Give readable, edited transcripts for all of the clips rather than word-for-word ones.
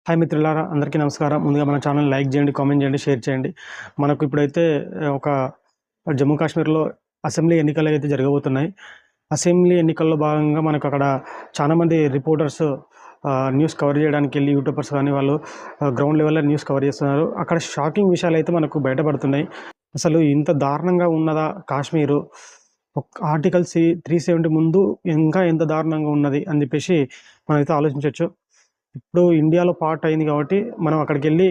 Hi మిత్రులారా, అందరికీ నమస్కారం. ముందుగా మన ఛానల్ లైక్ చేయండి, కామెంట్ చేయండి, షేర్ చేయండి. మనకు ఇప్పుడైతే ఒక జమ్మూ కాశ్మీర్‌లో అసెంబ్లీ ఎన్నికలైతే జరగబోతున్నాయి. అసెంబ్లీ ఎన్నికల్లో భాగంగా మనకు అక్కడ చాలామంది రిపోర్టర్స్ న్యూస్ కవర్ చేయడానికెళ్ళి యూట్యూబర్స్ కానీ వాళ్ళు గ్రౌండ్ లెవెల్‌లో న్యూస్ కవర్ చేస్తున్నారు. అక్కడ షాకింగ్ విషయాలైతే మనకు బయటపడుతున్నాయి. అసలు ఇంత దారుణంగా ఉన్నదా కాశ్మీరు? ఆర్టికల్ 370 ముందు ఇంకా ఎంత దారుణంగా ఉన్నది అని చెప్పేసి మనమైతే ఆలోచించొచ్చు. ఇప్పుడు ఇండియాలో పార్ట్ అయింది కాబట్టి మనం అక్కడికెళ్ళి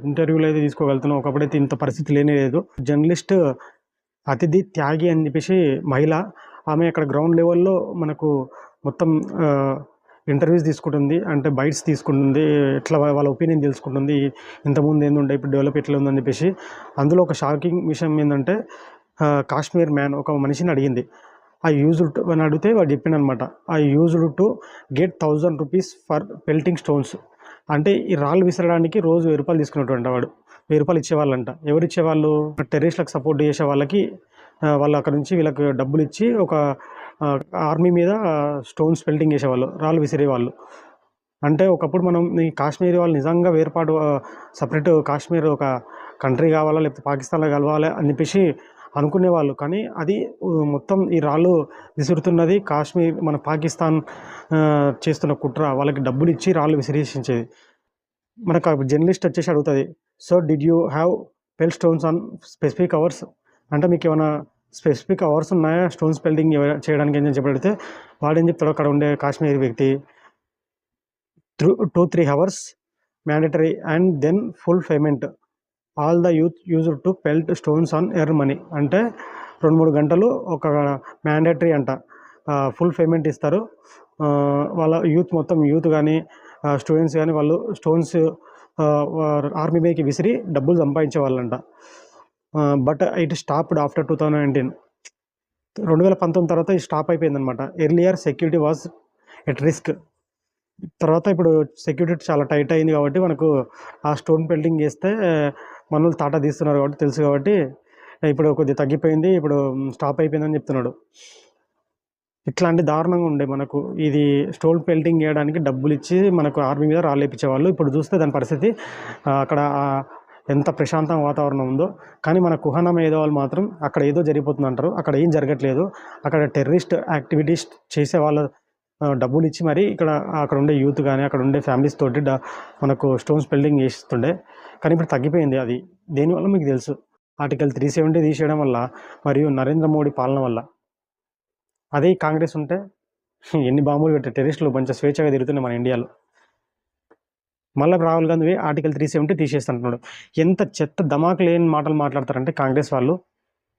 ఇంటర్వ్యూలు అయితే తీసుకోగలుగుతున్నాం. ఒకప్పుడైతే ఇంత పరిస్థితి లేనే లేదు. జర్నలిస్ట్ అతిథి త్యాగి అని చెప్పేసి మహిళ, ఆమె అక్కడ గ్రౌండ్ లెవెల్‌లో మనకు మొత్తం ఇంటర్వ్యూస్ తీసుకుంటుంది. అంటే బైట్స్ తీసుకుంటుంది. ఎట్లా వాళ్ళ ఒపీనియన్ తెలుసుకుంటుంది. ఇంతకుముందు ఏందుండే, ఇప్పుడు డెవలప్ ఎట్లా ఉందని చెప్పేసి. అందులో ఒక షాకింగ్ విషయం ఏందంటే కాశ్మీర్ మ్యాన్ ఒక మనిషిని అడిగింది. ఐ యూజ్డ్ టు అని అడిగితే వాడు చెప్పిండనమాట. I used to get 1000 rupees for pelting stones. అంటే ఈ రాళ్ళు విసరడానికి రోజు 1000 రూపాయలు తీసుకునేటంట వాడు. 1000 రూపాయలు ఇచ్చేవాళ్ళంట. ఎవరు ఇచ్చేవాళ్ళు? టెర్రరిస్ట్‌లకు సపోర్ట్ చేసే వాళ్ళకి వాళ్ళు అక్కడ నుంచి వీళ్ళకి డబ్బులు ఇచ్చి ఒక ఆర్మీ మీద స్టోన్స్ పెల్టింగ్ చేసేవాళ్ళు, రాళ్ళు విసిరేవాళ్ళు. అంటే ఒకప్పుడు మనం ఈ కాశ్మీరీ వాళ్ళు నిజంగా వేర్పాటు సపరేట్ కాశ్మీర్ ఒక కంట్రీ కావాలా, లేకపోతే పాకిస్తాన్‌లో కలవాలా అని చెప్పేసి అనుకునేవాళ్ళు. కానీ అది మొత్తం ఈ రాళ్ళు విసురుతున్నది కాశ్మీర్, మన పాకిస్తాన్ చేస్తున్న కుట్ర. వాళ్ళకి డబ్బులు ఇచ్చి రాళ్ళు విసిరేసించేది. మనకు ఆ జర్నలిస్ట్ వచ్చేసి అడుగుతుంది, so did you have pelt stones on specific hours? అంటే మీకు ఏమైనా స్పెసిఫిక్ అవర్స్ ఉన్నాయా స్టోన్స్ పెల్టింగ్ చేయడానికి అని చెప్పి అడిగితే వాడేం చెప్తాడు అక్కడ ఉండే కాశ్మీరీ వ్యక్తి, 2-3 hours mandatory and then full payment. All the youth used to pelt stones on earn money. అంటే 2-3 గంటలు ఒక మ్యాండేటరీ అంట, ఫుల్ పేమెంట్ ఇస్తారు. వాళ్ళ మొత్తం యూత్ కానీ స్టూడెంట్స్ కానీ వాళ్ళు స్టోన్స్ ఆర్మీ మీదకి విసిరి డబ్బులు సంపాదించే వాళ్ళంట. But it stopped after 2019. 2019 తర్వాత ఇది స్టాప్ అయిపోయిందనమాట. Earlier security was at risk. తర్వాత ఇప్పుడు సెక్యూరిటీ చాలా టైట్ అయింది కాబట్టి మనకు ఆ స్టోన్ పెల్టింగ్ చేస్తే మనోళ్ళు తాట తీస్తున్నారు కాబట్టి తెలుసు కాబట్టి ఇప్పుడు కొద్దిగా తగ్గిపోయింది, ఇప్పుడు స్టాప్ అయిపోయిందని చెప్తున్నాడు. ఇట్లాంటి దారుణంగా ఉండే మనకు ఇది స్టోన్ పెల్టింగ్ చేయడానికి డబ్బులు ఇచ్చి మనకు ఆర్మీ మీద రాళ్ళేపించేవాళ్ళు. ఇప్పుడు చూస్తే దాని పరిస్థితి అక్కడ ఎంత ప్రశాంతంగా వాతావరణం ఉందో. కానీ మన కుహనా మేధావులు మాత్రం అక్కడ ఏదో జరిగిపోతుందంటారు. అక్కడ ఏం జరగట్లేదు. అక్కడ టెర్రరిస్ట్ యాక్టివిటీస్ చేసే వాళ్ళ డబ్బులు ఇచ్చి మరి అక్కడ ఉండే యూత్ కానీ అక్కడ ఉండే ఫ్యామిలీస్ తోటి మనకు స్టోన్స్ పెల్టింగ్ చేస్తుండే. కానీ ఇప్పుడు తగ్గిపోయింది. అది దేనివల్ల మీకు తెలుసు, ఆర్టికల్ 370 తీసేయడం వల్ల మరియు నరేంద్ర మోడీ పాలన వల్ల. అదే కాంగ్రెస్ ఉంటే ఎన్ని బాంబులు పెట్టే టెర్రరిస్టులు మంచిగా స్వేచ్ఛగా తిరుగుతున్నాయి మన ఇండియాలో. మళ్ళీ రాహుల్ గాంధీ ఆర్టికల్ 370 తీసేస్తుంటున్నాడు. ఎంత చెత్త ధమాకు లేని మాటలు మాట్లాడతారంటే కాంగ్రెస్ వాళ్ళు.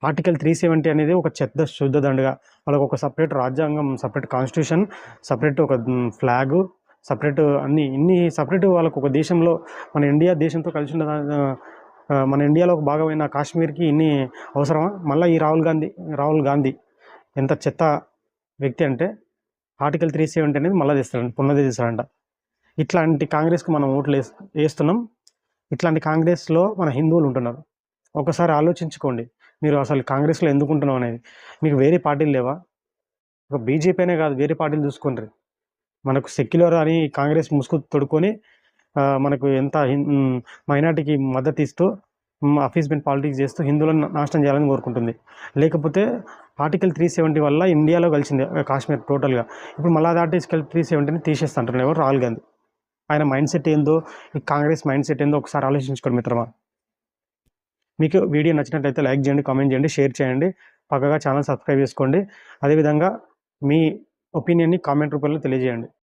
ఆర్టికల్ 370 అనేది ఒక చెత్త శుద్ధ దండగా. వాళ్ళకు ఒక సపరేట్ రాజ్యాంగం, సపరేట్ కాన్స్టిట్యూషన్, సపరేట్ ఒక ఫ్లాగు, సపరేట్ ఇన్ని సపరేట్ వాళ్ళకు ఒక దేశంలో మన ఇండియా దేశంతో కలిసి ఉన్న మన ఇండియాలో ఒక భాగమైన కాశ్మీర్కి ఇన్ని అవసరమా? మళ్ళీ ఈ రాహుల్ గాంధీ ఎంత చెత్త వ్యక్తి అంటే ఆర్టికల్ 370 అనేది మళ్ళీ తెస్తాడంట, పునది తెస్తాడంట. ఇట్లాంటి కాంగ్రెస్కి మనం ఓట్లు వేస్తున్నాం. ఇట్లాంటి కాంగ్రెస్లో మన హిందువులు ఉంటున్నారు. ఒకసారి ఆలోచించుకోండి, మీరు అసలు కాంగ్రెస్లో ఎందుకు ఉంటున్నాం అనేది. మీకు వేరే పార్టీలు లేవా? ఒక బీజేపీ అనే కాదు, వేరే పార్టీలు చూసుకోండి. మనకు సెక్యులర్ అని కాంగ్రెస్ ముసుగు తొడుక్కొని మనకు ఎంత మైనార్టీకి మద్దతు ఇస్తూ అఫీస్మెంట్ పాలిటిక్స్ చేస్తూ హిందువులను నాశనం చేయాలని కోరుకుంటుంది. లేకపోతే ఆర్టికల్ 370 వల్ల ఇండియాలో కలిసింది కాశ్మీర్ టోటల్గా. ఇప్పుడు మళ్ళీ ఆర్టికల్ 370ని తీసేస్తుంటారు ఎవరు? రాహుల్ గాంధీ. ఆయన మైండ్ సెట్ ఏందో, ఈ కాంగ్రెస్ మైండ్ సెట్ ఏందో ఒకసారి ఆలోచించుకోండి మిత్రమా. మీకు వీడియో నచ్చినట్లయితే లైక్ చేయండి, కామెంట్ చేయండి, షేర్ చేయండి. పక్కగా ఛానల్ సబ్స్క్రైబ్ చేసుకోండి. అదేవిధంగా మీ ఒపీనియన్ని కామెంట్ రూపంలో తెలియజేయండి.